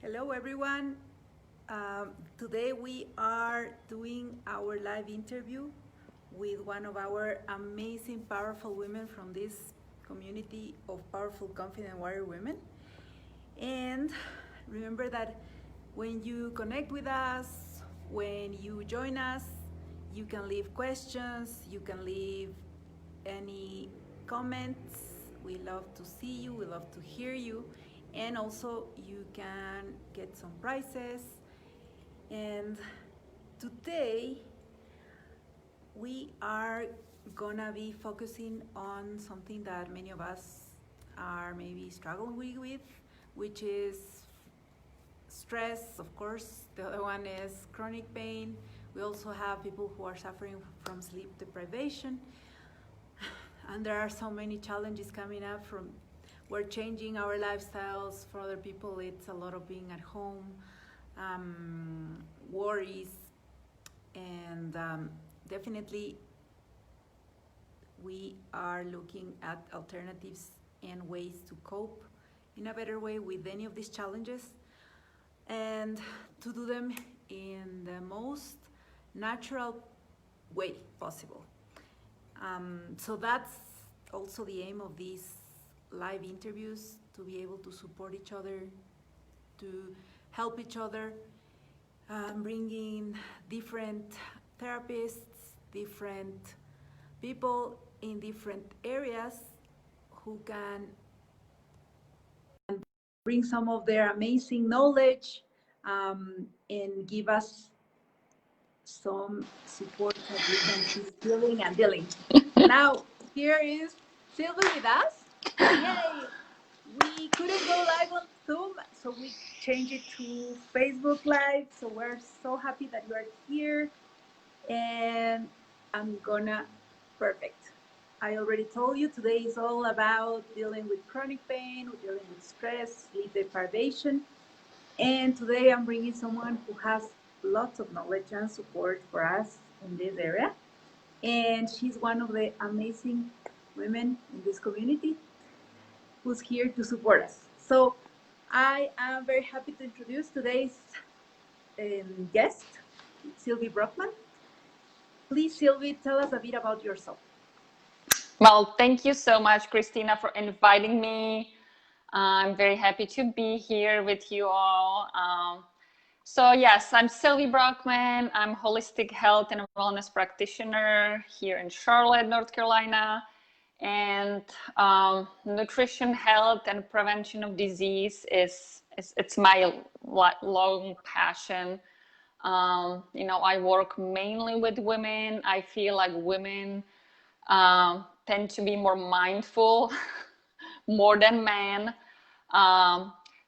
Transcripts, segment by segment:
Hello, everyone. Today we are doing our live interview with one of our amazing, powerful women from this community of powerful, confident warrior women. And remember that when you connect with us, when you join us, you can leave questions, you can leave any comments. We love to see you, we love to hear you, and also you can get some prizes. And today we are gonna be focusing on something that many of us are maybe struggling with, which is stress, of course. The other one is chronic pain. We also have people who are suffering from sleep deprivation. And there are so many challenges coming up from we're changing our lifestyles. For other people, it's a lot of being at home, worries, and definitely we are looking at alternatives and ways to cope in a better way with any of these challenges and to do them in the most natural way possible. So that's also the aim of these live interviews, to be able to support each other, to help each other, bringing different therapists, different people in different areas who can bring some of their amazing knowledge and give us some support that we can keep healing and dealing. Now, here is Sylvie with us. Yay! We couldn't go live on Zoom, so we changed it to Facebook Live. So we're so happy that you are here. And perfect. I already told you today is all about dealing with chronic pain, dealing with stress, sleep deprivation. And today I'm bringing someone who has lots of knowledge and support for us in this area. And she's one of the amazing women in this community who's here to support us. So I am very happy to introduce today's guest, Sylvie Brockman. Please, Sylvie, tell us a bit about yourself. Well, thank you so much, Christina, for inviting me. I'm very happy to be here with you all. So yes, I'm Sylvie Brockman. I'm holistic health and wellness practitioner here in Charlotte, North Carolina. And nutrition, health, and prevention of disease it's my long passion. I work mainly with women. I feel like women tend to be more mindful more than men.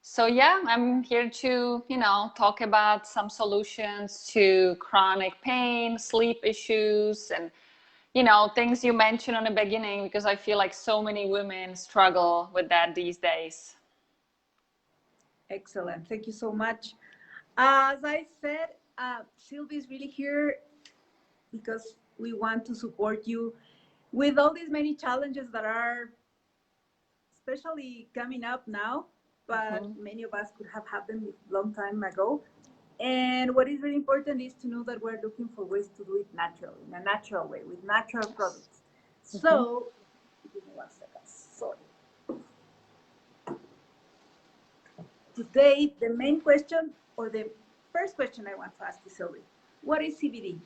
So yeah, I'm here to, talk about some solutions to chronic pain, sleep issues, and, things you mentioned in the beginning, because I feel like so many women struggle with that these days. Excellent. Thank you so much. As I said, Sylvie is really here because we want to support you with all these many challenges that are especially coming up now, but many of us could have had them a long time ago. And what is really important is to know that we're looking for ways to do it naturally, in a natural way, with natural products. So, give me 1 second, sorry. Today, the main question, or the first question I want to ask you, Sylvie, what is CBD?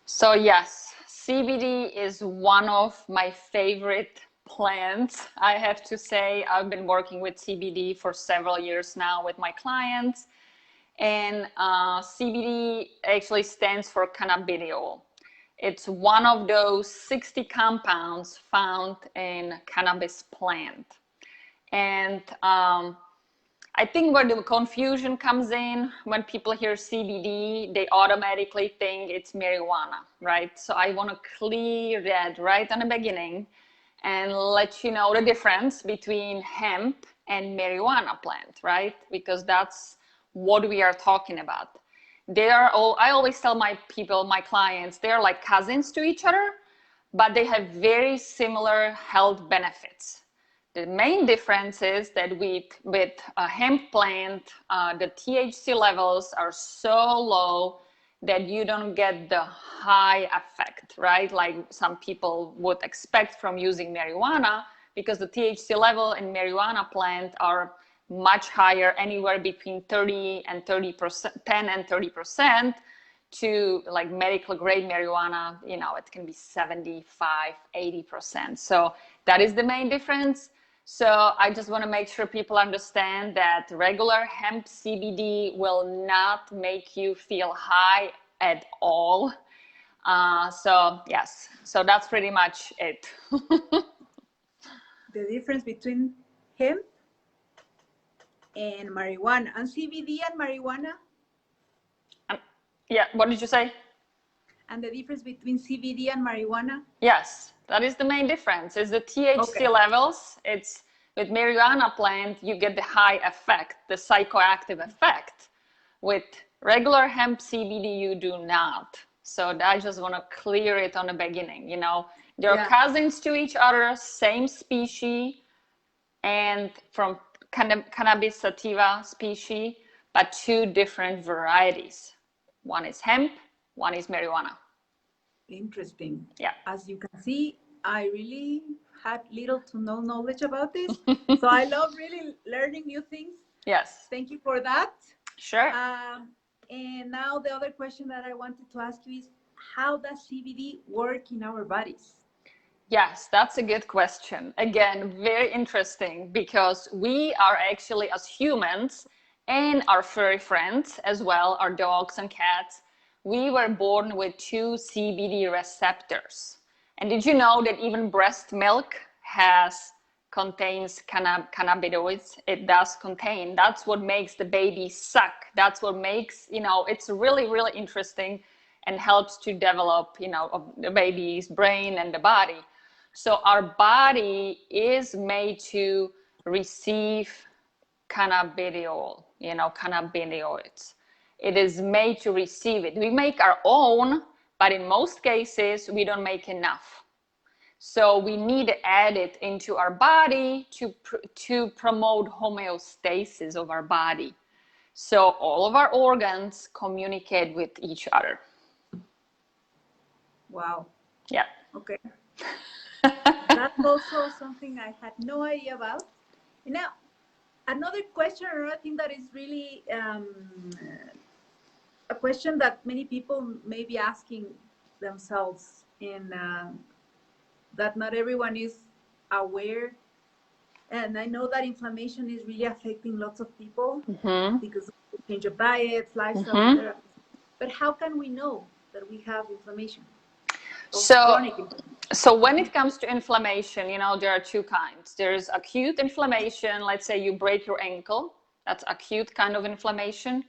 So yes, CBD is one of my favorite plants. I have to say, I've been working with CBD for several years now with my clients. And CBD actually stands for cannabidiol. It's one of those 60 compounds found in cannabis plant. And I think where the confusion comes in, when people hear CBD, they automatically think it's marijuana, right? So I want to clear that right in the beginning and let you know the difference between hemp and marijuana plant, right? Because that's what we are talking about. They are all, I always tell my people, my clients, they're like cousins to each other, but they have very similar health benefits. The main difference is that with a hemp plant, the THC levels are so low that you don't get the high effect, right? Like some people would expect from using marijuana, because the THC level in marijuana plant are much higher, anywhere between 30 and 30%, 10 and 30%, to like medical grade marijuana, you know, it can be 75, 80%. So that is the main difference. So I just want to make sure people understand that regular hemp CBD will not make you feel high at all. So yes, so that's pretty much it. The difference between hemp and marijuana, and CBD and marijuana. Yeah, what did you say? And the difference between CBD and marijuana? Yes, that is the main difference. Is the THC levels. It's with marijuana plant, you get the high effect, the psychoactive effect. With regular hemp CBD, you do not. So I just want to clear it on the beginning. You know, they're cousins to each other, same species, and from cannabis sativa species, but two different varieties. One is hemp, one is marijuana. Interesting. Yeah. As you can see, I really had little to no knowledge about this. So I love really learning new things. Yes. Thank you for that. Sure. And now the other question that I wanted to ask you is, how does CBD work in our bodies? Yes, that's a good question. Again, very interesting, because we are actually, as humans and our furry friends as well, our dogs and cats, we were born with 2 CBD receptors. And did you know that even breast milk contains cannabinoids? It does contain. That's what makes the baby suck. That's what makes, you know, it's really, really interesting and helps to develop, you know, the baby's brain and the body. So our body is made to receive cannabidiol, you know, cannabinoids. It is made to receive it. We make our own, but in most cases, we don't make enough. So we need to add it into our body to promote homeostasis of our body. So all of our organs communicate with each other. Wow. Yeah. Okay. That's also something I had no idea about. Now, another question, or I think that is really a question that many people may be asking themselves, and that not everyone is aware. And I know that inflammation is really affecting lots of people because of the change of diets, lifestyle, etc. But how can we know that we have inflammation? So when it comes to inflammation, you know, there are 2 kinds. There's acute inflammation. Let's say you break your ankle. That's acute kind of inflammation.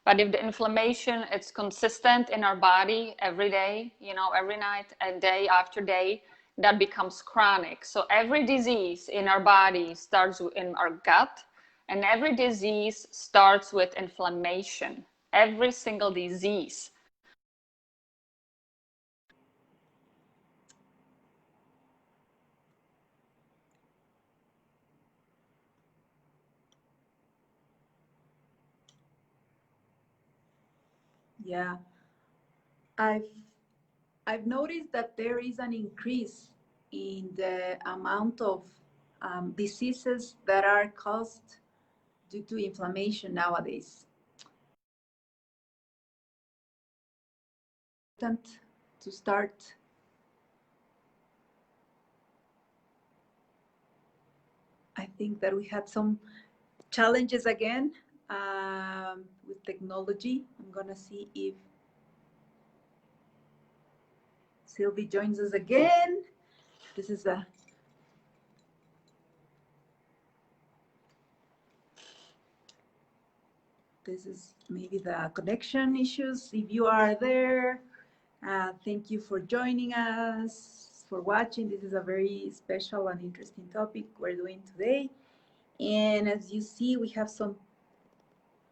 But if the inflammation is consistent in our body every day, you know, every night and day after day, that becomes chronic. So every disease in our body starts in our gut, and every disease starts with inflammation. Every single disease. Yeah, I've noticed that there is an increase in the amount of diseases that are caused due to inflammation nowadays. To start. I think that we had some challenges again with technology. I'm gonna see if Sylvie joins us again. This is maybe the connection issues. If you are there, thank you for joining us, for watching. This is a very special and interesting topic we're doing today. And as you see, we have some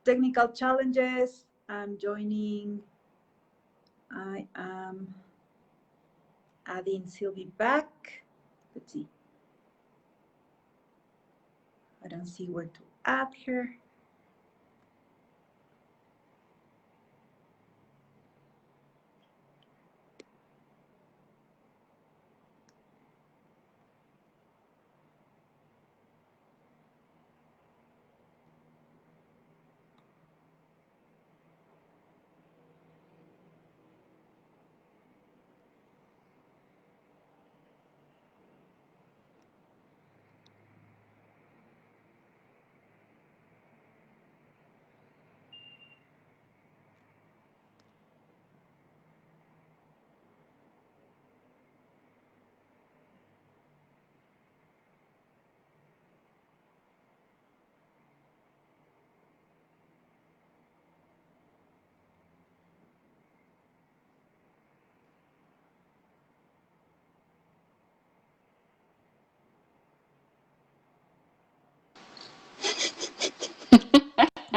technical challenges. I'm joining. I am adding Sylvie back. Let's see. I don't see where to add here.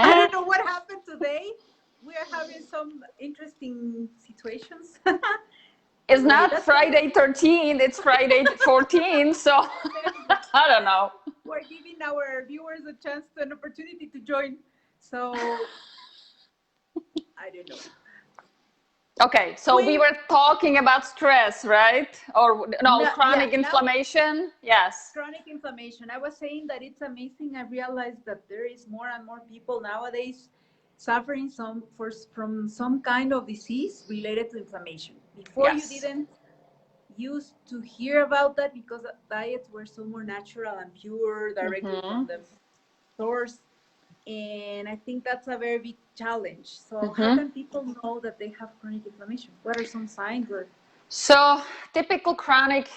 I don't know what happened today. We are having some interesting situations. It's Anyway, not Friday 13, it's Friday 14, so I don't know. We're giving our viewers a chance, an opportunity to join. So I don't know. Okay, so we were talking about stress, right? Or no, chronic inflammation. Yes. Chronic inflammation. I was saying that it's amazing. I realized that there is more and more people nowadays suffering from some kind of disease related to inflammation. Before you didn't used to hear about that because diets were so more natural and pure directly from the source. And I think that's a very big challenge. So how can people know that they have chronic inflammation? What are some signs? So typical chronic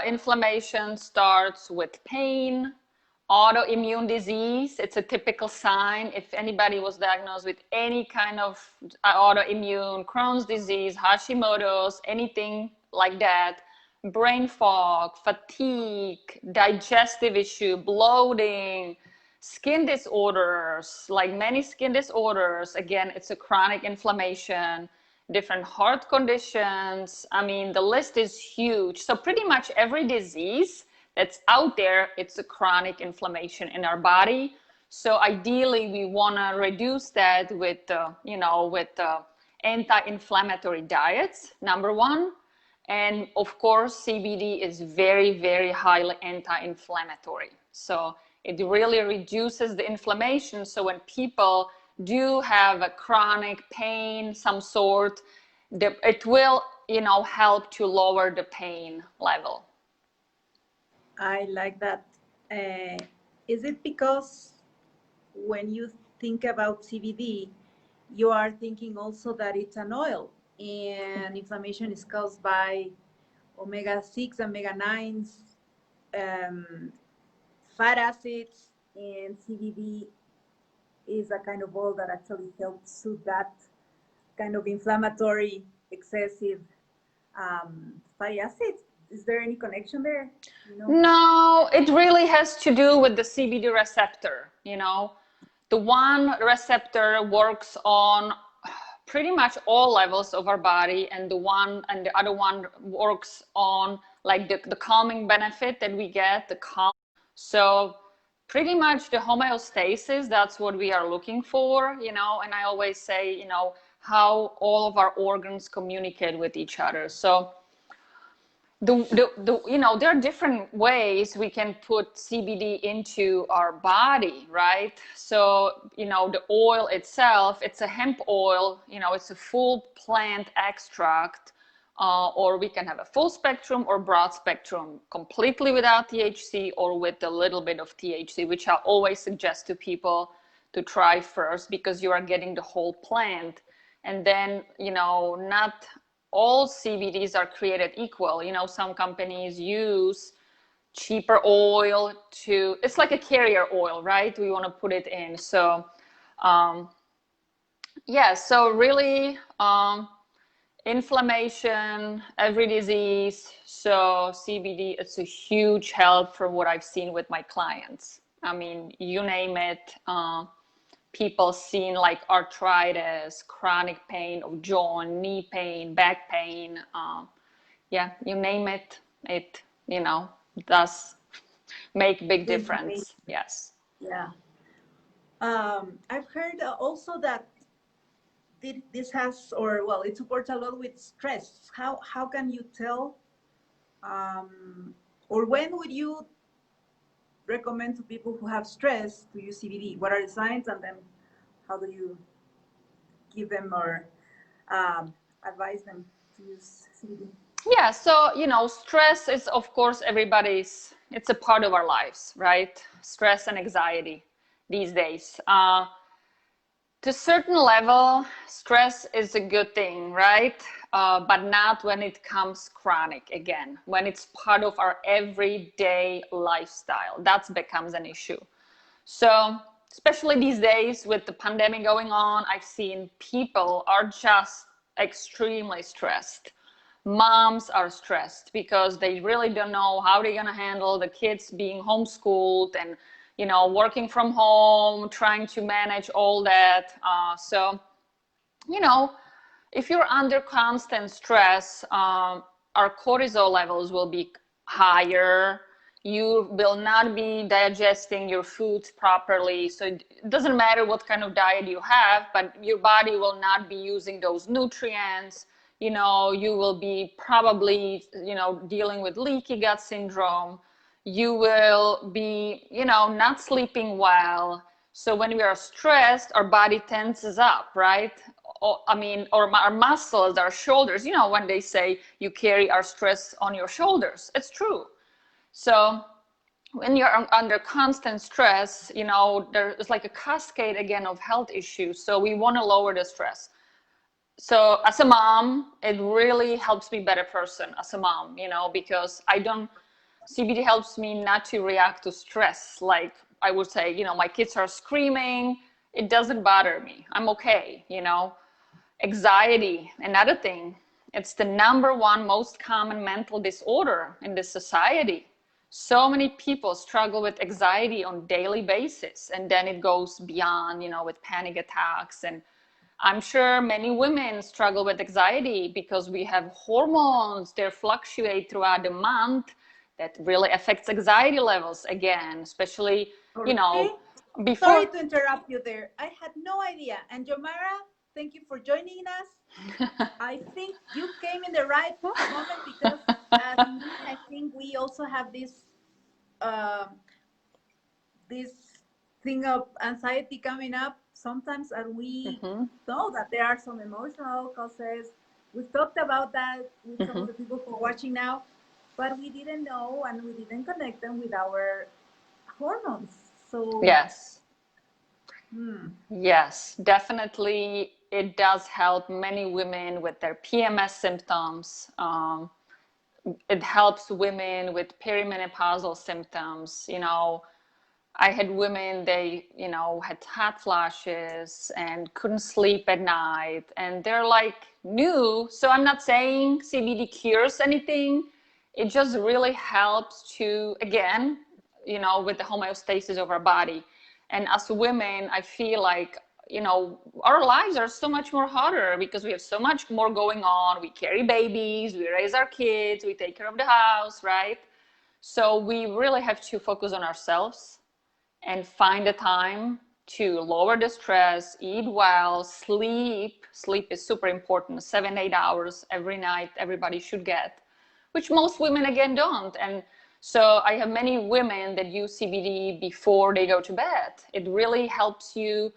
inflammation starts with pain, autoimmune disease. It's a typical sign. If anybody was diagnosed with any kind of autoimmune, Crohn's disease, Hashimoto's, anything like that, brain fog, fatigue, digestive issue, bloating, skin disorders, like many skin disorders, again, it's a chronic inflammation, different heart conditions. I mean, the list is huge. So pretty much every disease that's out there, it's a chronic inflammation in our body. So ideally, we want to reduce that with, anti-inflammatory diets, number one. And of course, CBD is very, very highly anti-inflammatory. So it really reduces the inflammation. So when people do have a chronic pain, some sort, it will, help to lower the pain level. I like that. Is it because when you think about CBD, you are thinking also that it's an oil and inflammation is caused by omega-6, omega-9s, fat acids, and CBD is a kind of oil that actually helps soothe that kind of inflammatory, excessive fatty acids. Is there any connection there? No, it really has to do with the CBD receptor. The one receptor works on pretty much all levels of our body, and the other one works on like the calming benefit that we get, the calm. So pretty much the homeostasis, that's what we are looking for, and I always say, how all of our organs communicate with each other. So there are different ways we can put CBD into our body, right? So, the oil itself, it's a hemp oil, it's a full plant extract, or we can have a full spectrum or broad spectrum, completely without THC or with a little bit of THC, which I always suggest to people to try first because you are getting the whole plant. And then, not all CBDs are created equal. Some companies use cheaper oil it's like a carrier oil, right? We want to put it in. So, so really, inflammation, every disease. So CBD, it's a huge help from what I've seen with my clients. I mean, you name it. People seeing like arthritis, chronic pain of joint, knee pain, back pain. You name it, it does make big difference. Yes. Yeah. I've heard also that this has, or well, it supports a lot with stress. How can you tell, um, or when would you recommend to people who have stress to use CBD? What are the signs, and then how do you give them or um, advise them to use CBD? Yeah, so, stress is, of course, it's a part of our lives, right? Stress and anxiety these days. To a certain level, stress is a good thing, right? But not when it comes chronic again, when it's part of our everyday lifestyle. That becomes an issue. So, especially these days with the pandemic going on, I've seen people are just extremely stressed. Moms are stressed because they really don't know how they're going to handle the kids being homeschooled and working from home, trying to manage all that. So you know if you're under constant stress, our cortisol levels will be higher. You will not be digesting your foods properly. So it doesn't matter what kind of diet you have, but your body will not be using those nutrients. You will be probably, dealing with leaky gut syndrome. You will be, not sleeping well. So when we are stressed, our body tenses up, right? Or our muscles, our shoulders, when they say you carry our stress on your shoulders, it's true. So when you're under constant stress, there's like a cascade again of health issues. So we want to lower the stress. So as a mom, it really helps me better person as a mom, because CBD helps me not to react to stress. Like I would say, my kids are screaming. It doesn't bother me. I'm okay. Anxiety, another thing. It's the number one most common mental disorder in this society. So many people struggle with anxiety on daily basis, and then it goes beyond, with panic attacks. And I'm sure many women struggle with anxiety because we have hormones that fluctuate throughout the month that really affects anxiety levels again, especially, Okay. Sorry before. to interrupt you there. I had no idea. And Jomara, thank you for joining us. I think you came in the right moment because, as me, I think we also have um, this thing of anxiety coming up sometimes, and we Mhm, know that there are some emotional causes. We've talked about that with some of mhm. the people who are watching now, but we didn't know and we didn't connect them with our hormones. So, Yes. hmm. Yes, definitely. It does help many women with their PMS symptoms. It helps women with perimenopausal symptoms. I had women, they, had hot flashes and couldn't sleep at night, and they're like new. So I'm not saying CBD cures anything. It just really helps to, again, with the homeostasis of our body. And as women, I feel like, our lives are so much more harder because we have so much more going on. We carry babies, we raise our kids, we take care of the house, right? So we really have to focus on ourselves and find the time to lower the stress, eat well, sleep. Sleep is super important. 7, 8 hours every night, everybody should get, which most women again don't. And so I have many women that use CBD before they go to bed. It really helps you,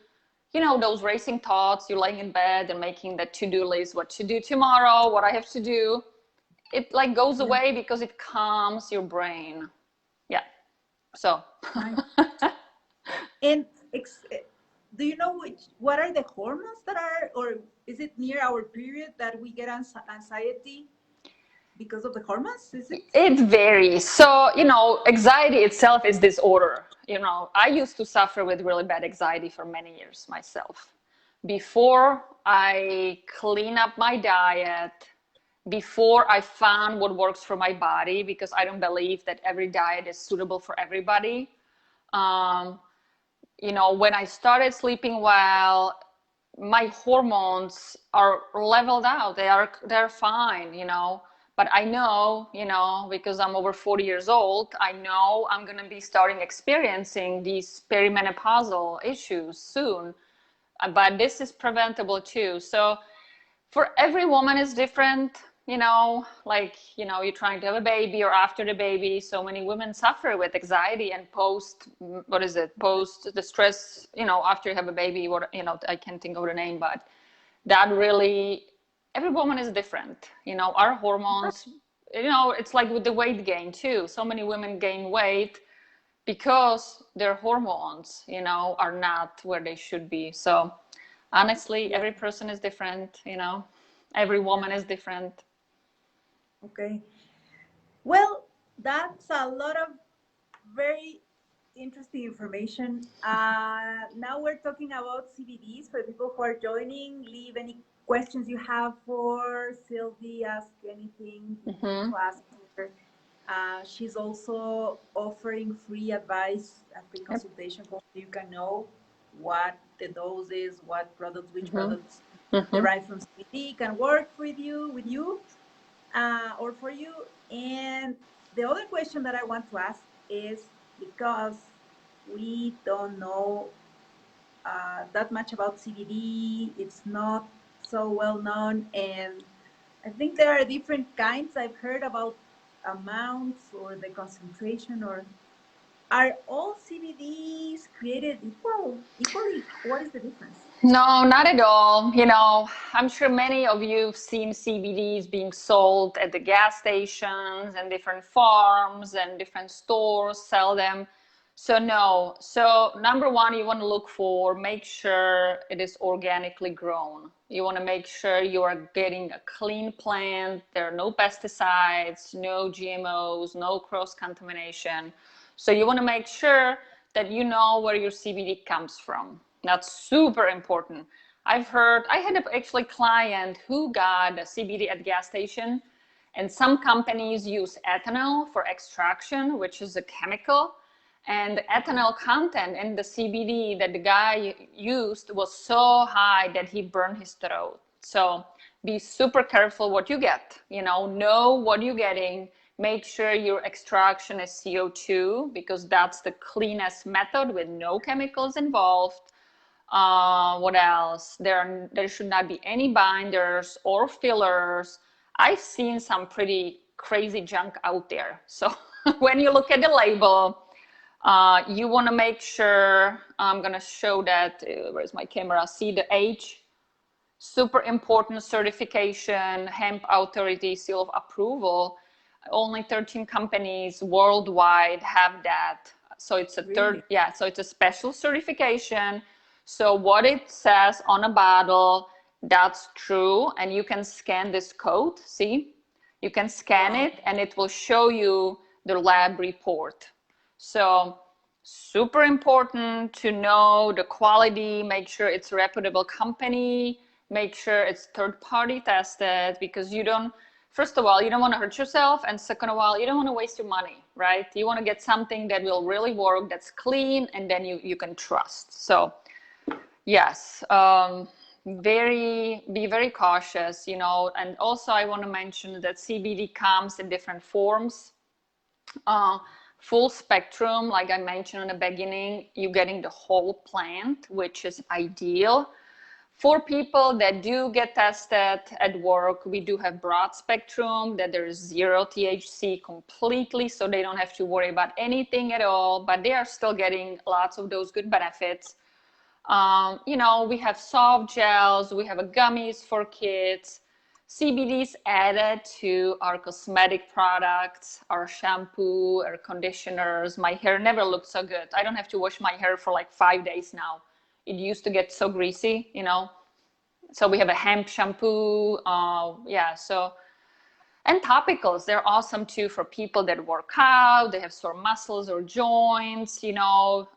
those racing thoughts, you're laying in bed and making that to-do list, what to do tomorrow, what I have to do. It like goes Yeah, away because it calms your brain. Yeah. So. nice. And do you know what are the hormones that are, or is it near our period that we get anxiety because of the hormones? Is it? It varies. So, anxiety itself is disorder. I used to suffer with really bad anxiety for many years myself. Before I clean up my diet, before I found what works for my body, because I don't believe that every diet is suitable for everybody. Um, when I started sleeping well, my hormones are leveled out. They're fine. But I know, you know, because I'm over 40 years old, I know I'm going to be starting experiencing these perimenopausal issues soon. But this is preventable too. So for every woman is different, you know, like, you know, you're trying to have a baby or after the baby. So many women suffer with anxiety and post, what is it? Post the stress, you know, after you have a baby, what, you know, I can't think of the name, but that really, every woman is different. You know, our hormones, you know, it's like with the weight gain too. So many women gain weight because their hormones, you know, are not where they should be. So honestly, Yeah. every person is different, you know, every woman is different. Okay. Well, that's a lot of very interesting information. Now we're talking about CBDs. For people who are joining, leave any questions you have for Sylvie, ask anything you want Mm-hmm. to ask her. She's also offering free advice, a free Yep. consultation, so you can know what the dose is, what products, which Mm-hmm. products Mm-hmm. derived from CBD can work with you, or for you. And the other question that I want to ask is, because we don't know that much about CBD, it's not so well known, and I think there are different kinds. I've heard about amounts or the concentration, or are all CBDs created equally? What is the difference? No, not at all. You know, I'm sure many of you have seen CBDs being sold at the gas stations and different farms and different stores sell them. So no. So number one, you want to look for, make sure it is organically grown. You want to make sure you are getting a clean plant. There are no pesticides, no GMOs, no cross contamination. So you want to make sure that you know where your CBD comes from. That's super important. I had an actually client who got a CBD at gas station, and some companies use ethanol for extraction, which is a chemical. And the ethanol content in the CBD that the guy used was so high that he burned his throat. So be super careful what you get. You know what you're getting. Make sure your extraction is CO2 because that's the cleanest method with no chemicals involved. What else? There should not be any binders or fillers. I've seen some pretty crazy junk out there. So when you look at the label, you want to make sure, I'm going to show that, where's my camera? See the age, super important certification, hemp authority seal of approval. Only 13 companies worldwide have that. So it's a Really? so it's a special certification. So what it says on a bottle, that's true. And you can scan this code, see? You can scan Wow. it and it will show you the lab report. So super important to know the quality, make sure it's a reputable company, make sure it's third party tested, because first of all, you don't want to hurt yourself, and second of all, you don't want to waste your money, right? You want to get something that will really work, that's clean, and then you can trust. So yes, be very cautious, you know. And also I want to mention that CBD comes in different forms. Full spectrum, like I mentioned in the beginning, you're getting the whole plant, which is ideal. For people that do get tested at work, we do have broad spectrum, that there is 0 THC completely, so they don't have to worry about anything at all, but they are still getting lots of those good benefits. You know, we have soft gels, we have a gummies for kids. CBDs added to our cosmetic products, our shampoo, our conditioners. My hair never looked so good. I don't have to wash my hair for like 5 days now. It used to get so greasy, you know. So we have a hemp shampoo. And topicals, they're awesome too for people that work out, they have sore muscles or joints, you know.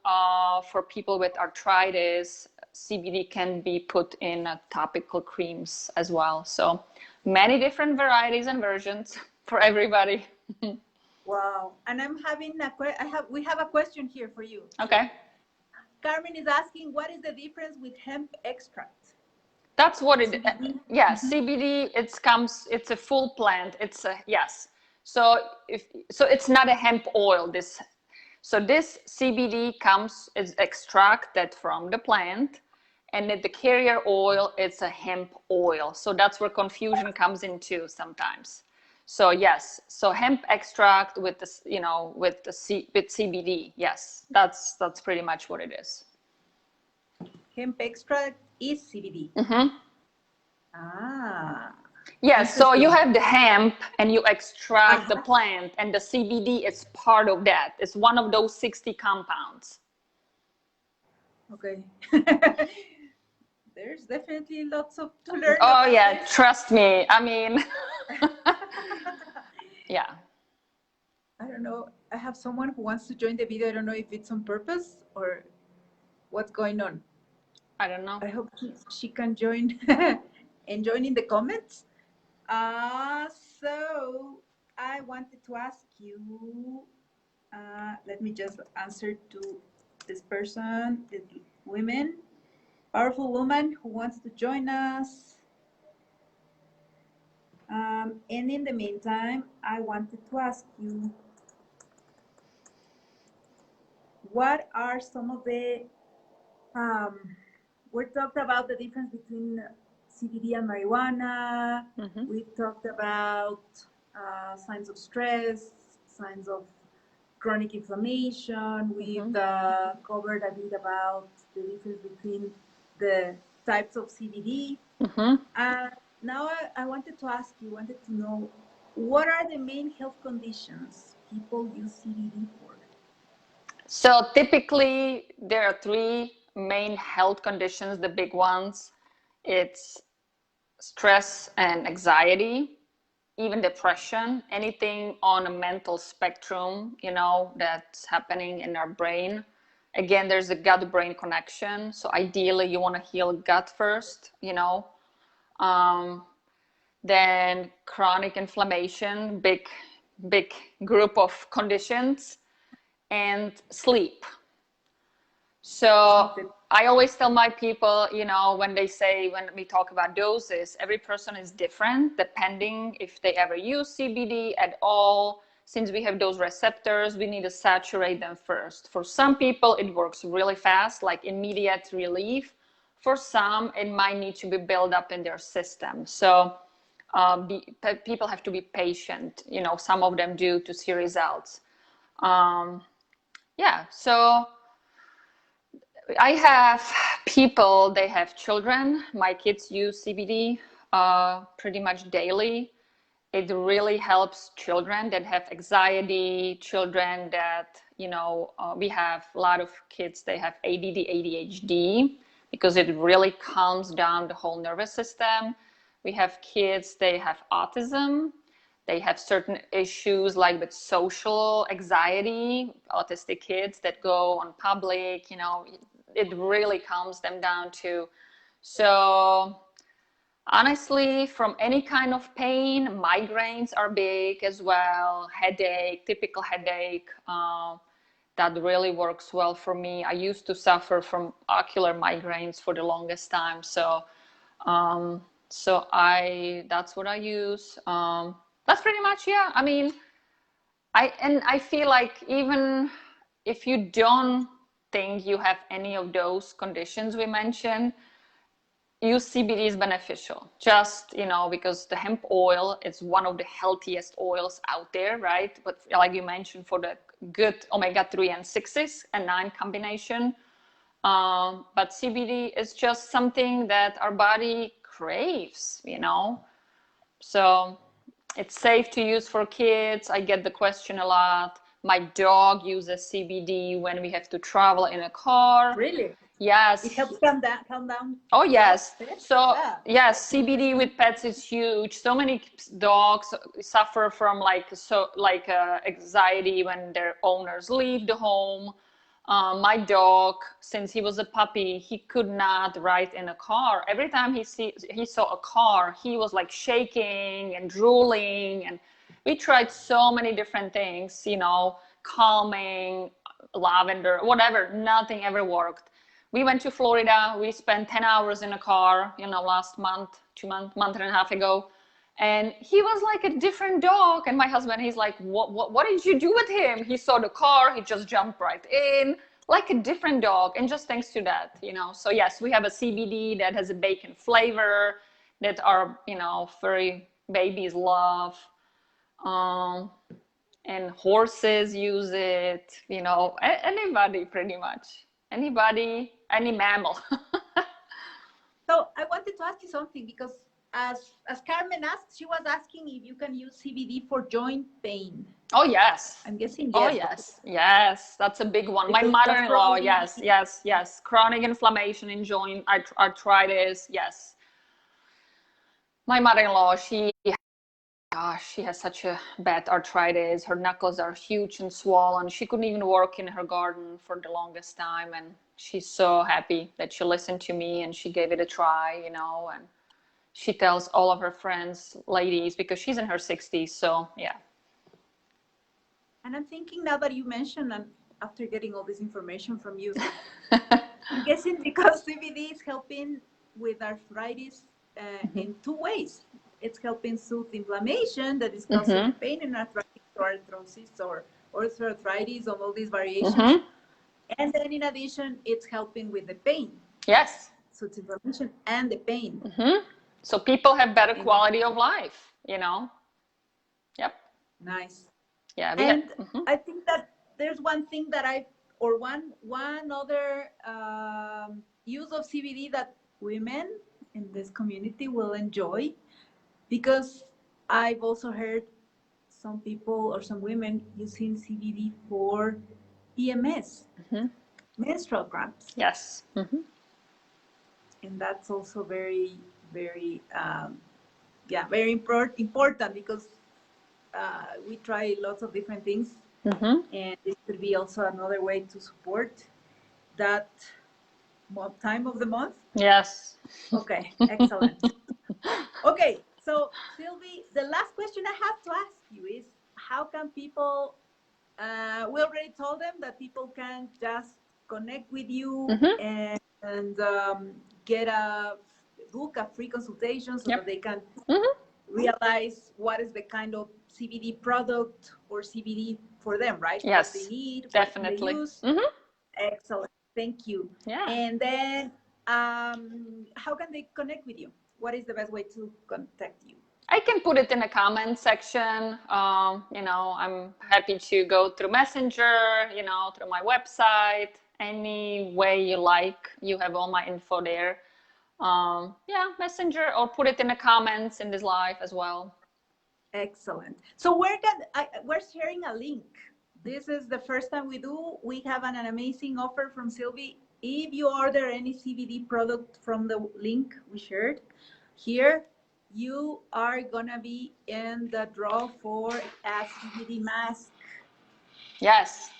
For people with arthritis, CBD can be put in topical creams as well. So many different varieties and versions for everybody. Wow. And I'm having we have a question here for you. Okay. Carmen is asking, what is the difference with hemp extract? That's what it, CBD? yeah, CBD, it's a full plant. It's a, yes. So so it's not a hemp oil. So this CBD is extracted from the plant, and the carrier oil, it's a hemp oil. So that's where confusion comes into sometimes. So yes, so hemp extract with with with CBD. Yes, that's pretty much what it is. Hemp extract is CBD. Mm-hmm. Ah. Yes, so you Interesting. have the hemp and you extract the plant, and the CBD is part of that. It's one of those 60 compounds. Okay. There's definitely lots to learn Oh, about yeah, this. trust me. I mean, yeah. I don't know. I have someone who wants to join the video. I don't know if it's on purpose or what's going on. I don't know. I hope she can join and join in the comments. So I wanted to ask you, let me just answer to this person, the women, powerful woman who wants to join us. And in the meantime, I wanted to ask you, what are some of the, we talked about the difference between CBD and marijuana. Mm-hmm. We talked about signs of stress, signs of chronic inflammation. We've covered a bit about the difference between the types of CBD. Mm-hmm. Now I wanted to ask you, wanted to know, what are the main health conditions people use CBD for? So typically, there are three main health conditions, the big ones. It's stress and anxiety, even depression, anything on a mental spectrum, that's happening in our brain. Again, there's a gut-brain connection. So ideally, you want to heal gut first, Then chronic inflammation, big group of conditions, and sleep. So I always tell my people, when we talk about doses, every person is different depending if they ever use CBD at all. Since we have those receptors, we need to saturate them first. For some people, it works really fast, like immediate relief. For some, it might need to be built up in their system. So people have to be patient. Some of them do to see results. So I have people, they have children. My kids use CBD pretty much daily. It really helps children that have anxiety, children that, we have a lot of kids, they have ADD, ADHD, because it really calms down the whole nervous system. We have kids, they have autism. They have certain issues like with social anxiety, autistic kids that go on public, it really calms them down too. So honestly, from any kind of pain, migraines are big as well, headache, typical headache, that really works well for me. I used to suffer from ocular migraines for the longest time. So that's what I use. That's pretty much, yeah. I mean, I feel like even if you don't think you have any of those conditions we mentioned, use CBD is beneficial. Just, because the hemp oil is one of the healthiest oils out there, right? But like you mentioned, for the good omega-3 and 6s and 9 combination. But CBD is just something that our body craves, So it's safe to use for kids. I get the question a lot. My dog uses CBD when we have to travel in a car. Really? Yes. It helps calm down. Oh, yes. So, yeah. yes, CBD with pets is huge. So many dogs suffer from anxiety when their owners leave the home. My dog, since he was a puppy, he could not ride in a car. Every time he saw a car, he was like shaking and drooling. And we tried so many different things, calming, lavender, whatever. Nothing ever worked. we went to Florida. We spent 10 hours in a car, last month, 2 month and a half ago. And he was like a different dog. And my husband, he's like, what did you do with him? He saw the car, he just jumped right in, like a different dog. And just thanks to that, So yes, we have a CBD that has a bacon flavor that our, furry babies love. And horses use it, anybody pretty much. Anybody, any mammal. So I wanted to ask you something because as Carmen asked, she was asking if you can use CBD for joint pain. Oh, yes. I'm guessing yes. Oh, yes. Yes, that's a big one. My mother-in-law, yes. Chronic inflammation in joint, arthritis, yes. My mother-in-law, she has such a bad arthritis. Her knuckles are huge and swollen. She couldn't even work in her garden for the longest time. And she's so happy that she listened to me and she gave it a try, and she tells all of her friends, ladies, because she's in her 60s. So, yeah. And I'm thinking now that you mentioned, and after getting all this information from you, I'm guessing because CBD is helping with arthritis in two ways. It's helping soothe inflammation that is causing pain in arthritis or arthrosis or osteoarthritis or all these variations. And then in addition, it's helping with the pain. Yes. So it's inflammation and the pain. So people have better quality of life, Yep. Nice. Yeah. And I think that there's one thing that one other use of CBD that women in this community will enjoy, because I've also heard some people or some women using CBD for PMS, menstrual cramps. Yes. And that's also very, very, very important because we try lots of different things. And this could be also another way to support that time of the month. Yes. Okay, excellent. Okay, so Sylvie, the last question I have to ask you is, how can people, we already told them that people can just connect with you and book a free consultation so that they can realize what is the kind of CBD product or CBD for them, right? Yes, what they need, definitely. What they use. Excellent, thank you. Yeah. And then how can they connect with you? What is the best way to contact you? I can put it in the comment section. I'm happy to go through Messenger, through my website, any way you like. You have all my info there. Messenger, or put it in the comments in this live as well. Excellent. So we're sharing a link. This is the first time we have an amazing offer from Sylvie. If you order any CBD product from the link we shared here, you are gonna be in the draw for a CBD mask. Yes.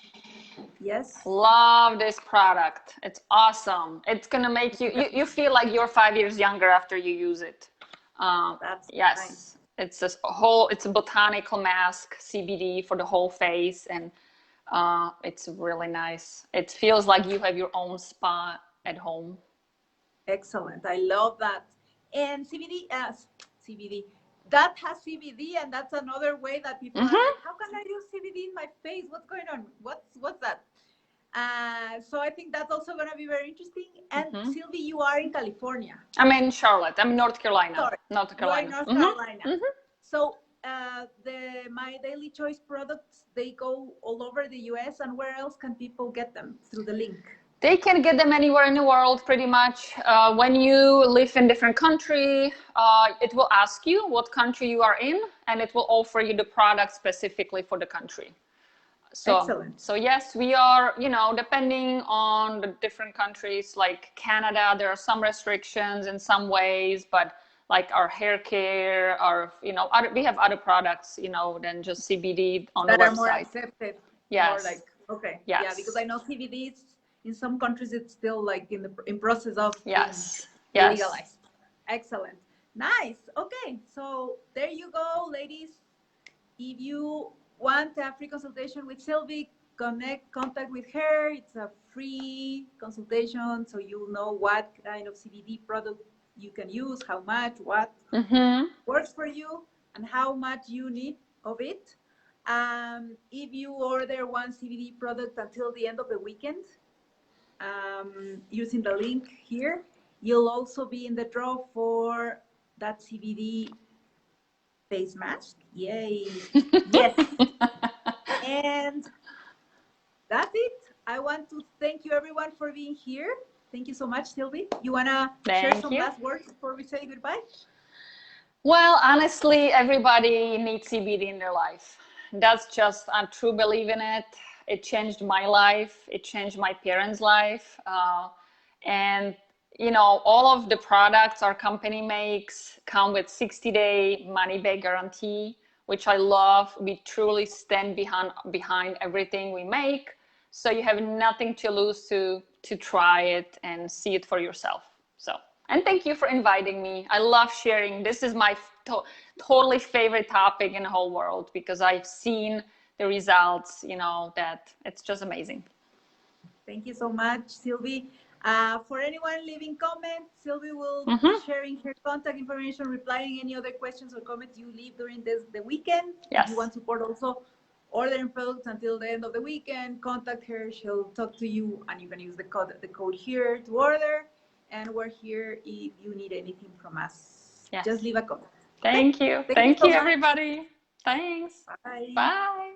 Yes. Love this product. It's awesome. It's gonna make you feel like you're 5 years younger after you use it. That's yes. nice. It's a botanical mask, CBD for the whole face, and it's really nice. It feels like you have your own spa at home. Excellent. I love that. And CBD, that has CBD, and that's another way that people are like, how can I use CBD in my face? What's going on? What's that? So I think that's also going to be very interesting. And Sylvie, you are in California. I'm in Charlotte. I'm in North Carolina. Sorry. North Carolina. You are in North Carolina. So My Daily Choice products, they go all over the US, and where else can people get them? Through the link? They can get them anywhere in the world, pretty much. When you live in different country, it will ask you what country you are in, and it will offer you the product specifically for the country. Excellent. So yes, we are, depending on the different countries, like Canada, there are some restrictions in some ways, but like our hair care, we have other products, than just CBD on the website. That are more accepted. Yes. More like, okay. Yes. Yeah, because I know CBD, in some countries, it's still like in process of being legalized. Excellent. Nice. Okay. So there you go, ladies. If you want a free consultation with Sylvie, contact with her. It's a free consultation, so you'll know what kind of CBD product you can use, how much, what works for you, and how much you need of it. If you order one CBD product until the end of the weekend, using the link here, you'll also be in the draw for that CBD face mask. Yay! Yes. And that's it. I want to thank you everyone for being here. Thank you so much, Sylvie. You wanna share some last words before we say goodbye? Well, honestly, everybody needs CBD in their life. That's just, I'm true believe in it. It changed my life. It changed my parents' life. And you know, all of the products our company makes come with 60-day money-back guarantee, which I love. We truly stand behind everything we make. So you have nothing to lose to try it and see it for yourself. So, and thank you for inviting me. I love sharing. This is my totally favorite topic in the whole world because I've seen the results, you know, that it's just amazing. Thank you so much, Sylvie. For anyone leaving comments, Sylvie will be sharing her contact information, replying any other questions or comments you leave during the weekend. Yes. If you want support also, ordering products until the end of the weekend, contact her. She'll talk to you, and you can use the code here to order. And we're here if you need anything from us. Yes. Just leave a comment. Thank you. Thank you, everybody. Thanks. Bye. Bye.